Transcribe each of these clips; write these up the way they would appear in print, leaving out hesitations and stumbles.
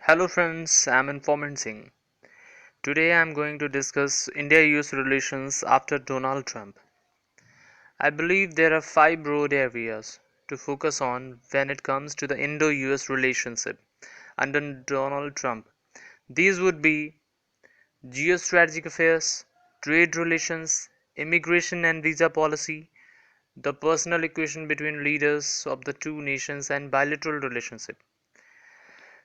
Hello friends, I'm Informant Singh. Today I'm going to discuss India-US relations after Donald Trump. I believe there are five broad areas to focus on when it comes to the Indo-US relationship under Donald Trump. These would be geostrategic affairs, trade relations, immigration and visa policy, the personal equation between leaders of the two nations and bilateral relationship.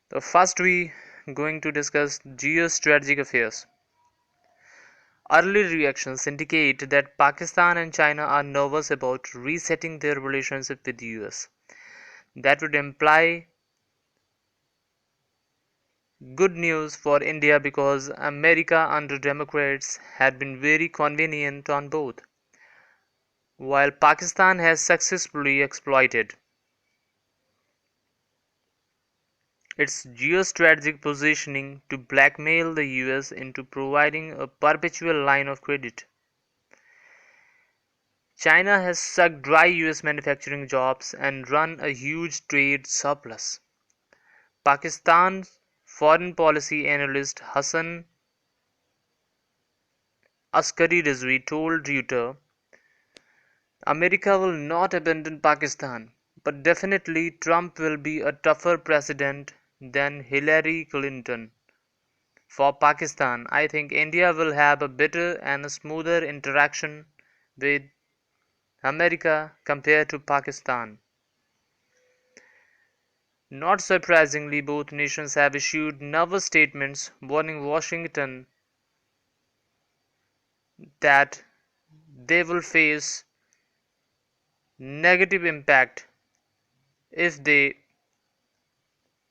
The first we going to discuss geostrategic affairs. Early reactions indicate that Pakistan and China are nervous about resetting their relationship with the US. That would imply good news for India because America under Democrats had been very convenient on both, while Pakistan has successfully exploited its geostrategic positioning to blackmail the US into providing a perpetual line of credit. China has sucked dry US manufacturing jobs and run a huge trade surplus. Pakistan's foreign policy analyst Hassan Askari Rizvi told Reuters, America will not abandon Pakistan, but definitely Trump will be a tougher president than Hillary Clinton. For Pakistan, I think India will have a better and a smoother interaction with America compared to Pakistan. Not surprisingly, both nations have issued nervous statements warning Washington that they will face negative impact if they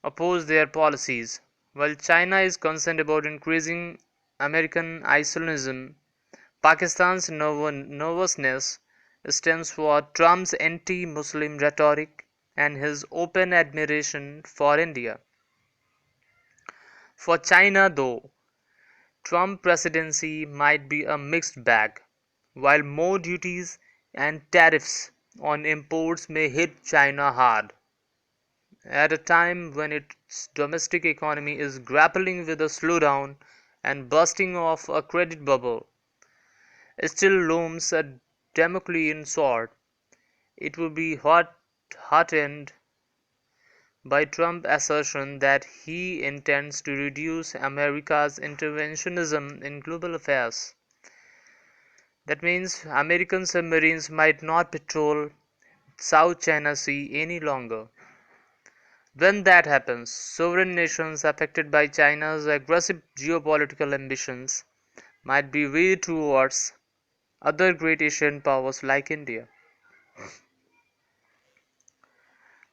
oppose their policies. While China is concerned about increasing American isolationism, Pakistan's nervousness stems from Trump's anti-Muslim rhetoric and his open admiration for India. For China, though, Trump presidency might be a mixed bag. While more duties and tariffs on imports may hit China hard, at a time when its domestic economy is grappling with a slowdown and bursting of a credit bubble, still looms a Damoclean sword. It would be heartened by Trump's assertion that he intends to reduce America's interventionism in global affairs. That means American submarines might not patrol South China Sea any longer. When that happens, sovereign nations affected by China's aggressive geopolitical ambitions might be veered towards other great Asian powers like India.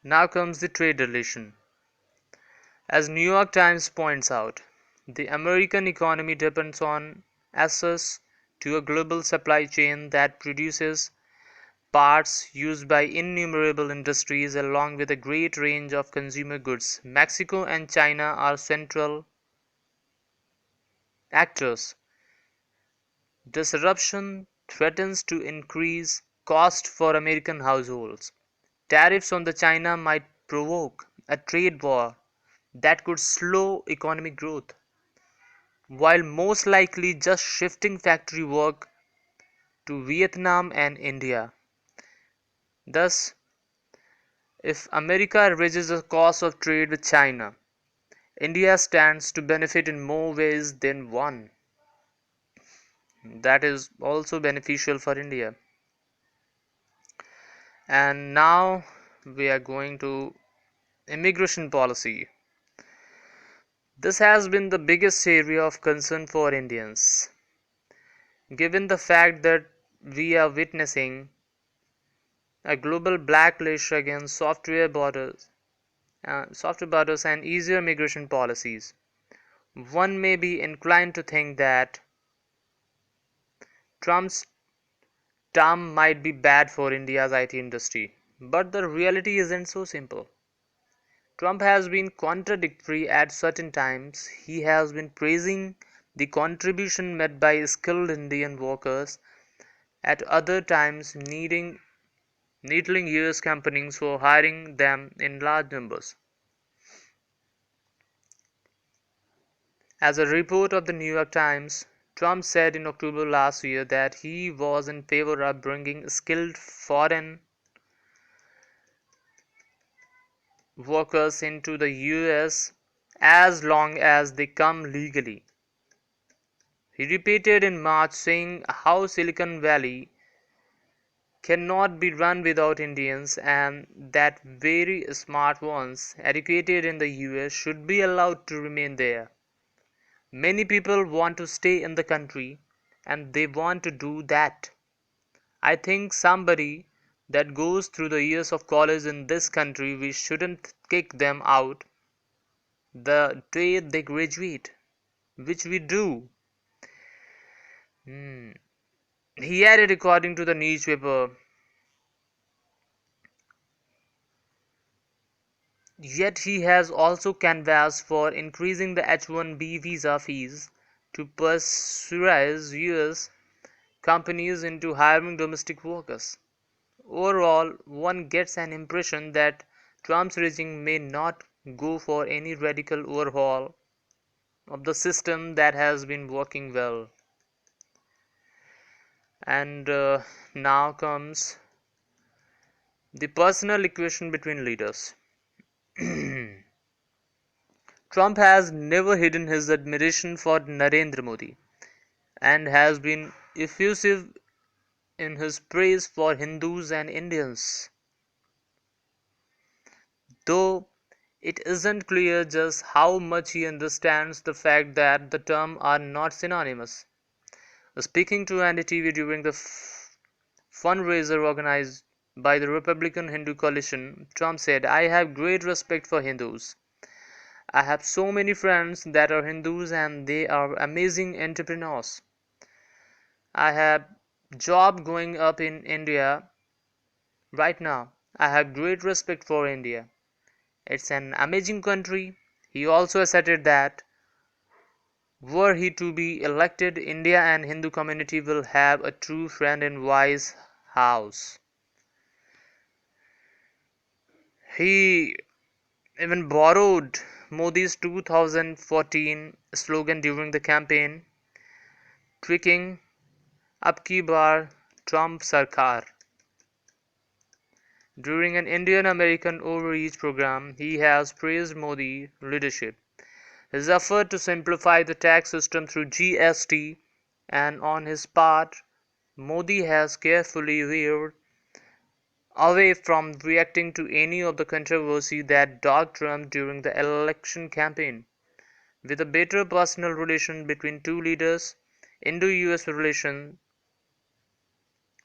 Now comes the trade relation. As New York Times points out, the American economy depends on access to a global supply chain that produces parts used by innumerable industries along with a great range of consumer goods. Mexico and China are central actors. Disruption threatens to increase cost for American households. Tariffs on the China might provoke a trade war that could slow economic growth, while most likely just shifting factory work to Vietnam and India. Thus, if America raises the cost of trade with China, India stands to benefit in more ways than one. That is also beneficial for India. And now we are going to immigration policy. This has been the biggest area of concern for Indians, given the fact that we are witnessing a global backlash against software borders and easier immigration policies. One may be inclined to think that Trump's term might be bad for India's IT industry, but the reality isn't so simple. Trump has been contradictory at certain times. He has been praising the contribution made by skilled Indian workers, at other times needling US companies for hiring them in large numbers. As a report of the New York Times, Trump said in October last year that he was in favor of bringing skilled foreign workers into the US as long as they come legally. He repeated in March saying how Silicon Valley cannot be run without Indians and that very smart ones educated in the US should be allowed to remain there. Many people want to stay in the country and they want to do that. I think somebody that goes through the years of college in this country, we shouldn't kick them out the day they graduate, which we do. Hmm. He added, according to the newspaper, yet he has also canvassed for increasing the H-1B visa fees to persuade US companies into hiring domestic workers. Overall, one gets an impression that Trump's regime may not go for any radical overhaul of the system that has been working well. And now comes the personal equation between leaders. Trump has never hidden his admiration for Narendra Modi and has been effusive in his praise for Hindus and Indians, though it isn't clear just how much he understands the fact that the terms are not synonymous. Speaking to NDTV during the fundraiser organized by the Republican Hindu Coalition, Trump said, I have great respect for Hindus. I have so many friends that are Hindus and they are amazing entrepreneurs. I have job going up in India right now. I have great respect for India. It's an amazing country. He also asserted that were he to be elected, India and Hindu community will have a true friend in White House. He even borrowed Modi's 2014 slogan during the campaign, tweaking "Ab ki baar Trump Sarkar." During an Indian-American outreach program, he has praised Modi's leadership, his effort to simplify the tax system through GST, and on his part, Modi has carefully veered away from reacting to any of the controversy that dogged Trump during the election campaign. With a better personal relation between two leaders, Indo-US relations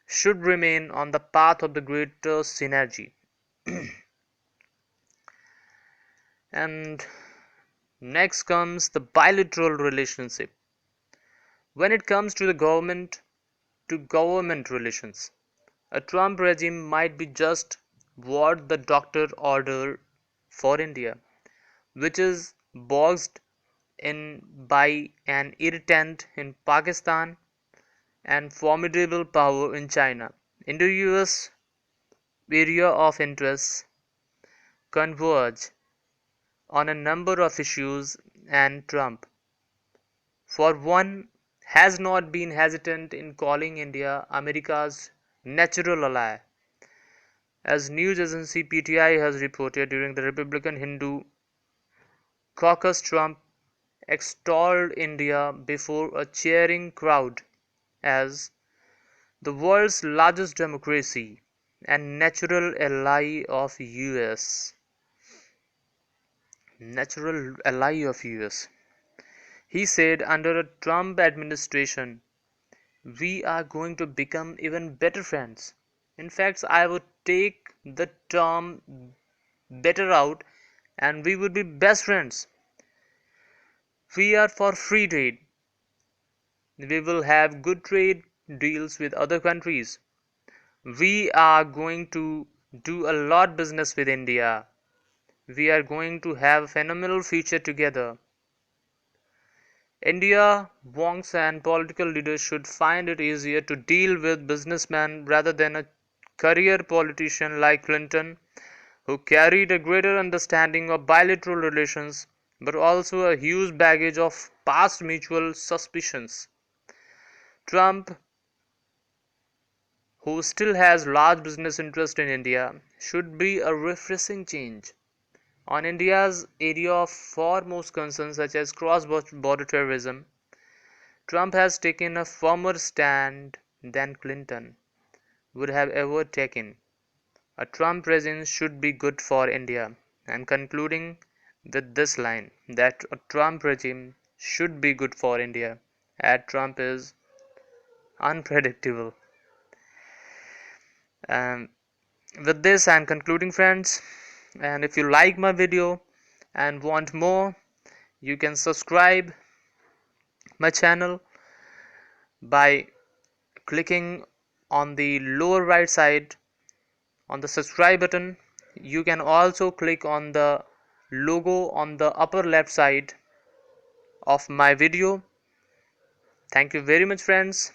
should remain on the path of the greater synergy. And next comes the bilateral relationship. When it comes to the government to government relations, a Trump regime might be just what the doctor ordered for India, which is boxed in by an irritant in Pakistan and formidable power in China. Indo-US area of interest converge on a number of issues, and Trump, for one, has not been hesitant in calling India America's natural ally. As news agency PTI has reported, during the Republican Hindu caucus, Trump extolled India before a cheering crowd as the world's largest democracy and natural ally of US. Natural ally of US. He said, under a Trump administration, we are going to become even better friends. In fact, I would take the term better out and we would be best friends. We are for free trade. We will have good trade deals with other countries. We are going to do a lot business with India. We are going to have a phenomenal future together. India wants and political leaders should find it easier to deal with businessmen rather than a career politician like Clinton, who carried a greater understanding of bilateral relations but also a huge baggage of past mutual suspicions. Trump, who still has large business interest in India, should be a refreshing change. On India's area of foremost concerns such as cross-border terrorism, Trump has taken a firmer stand than Clinton would have ever taken. A Trump presence should be good for India. And concluding with this line that a Trump regime should be good for India, as Trump is unpredictable. And with this, I'm concluding, friends. And if you like my video and want more, you can subscribe my channel by clicking on the lower right side on the subscribe button. You can also click on the logo on the upper left side of my video. Thank you very much, friends.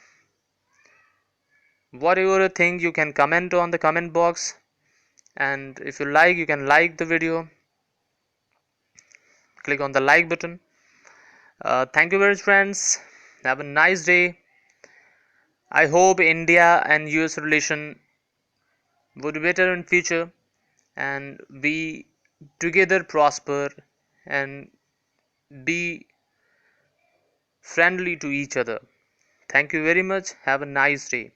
Whatever you think, you can comment on the comment box, and if you like, you can like the video. Click on the like button. Thank you very much, friends. Have a nice day. I hope India and US relation would be better in future, and we together prosper and be friendly to each other. Thank you very much. Have a nice day.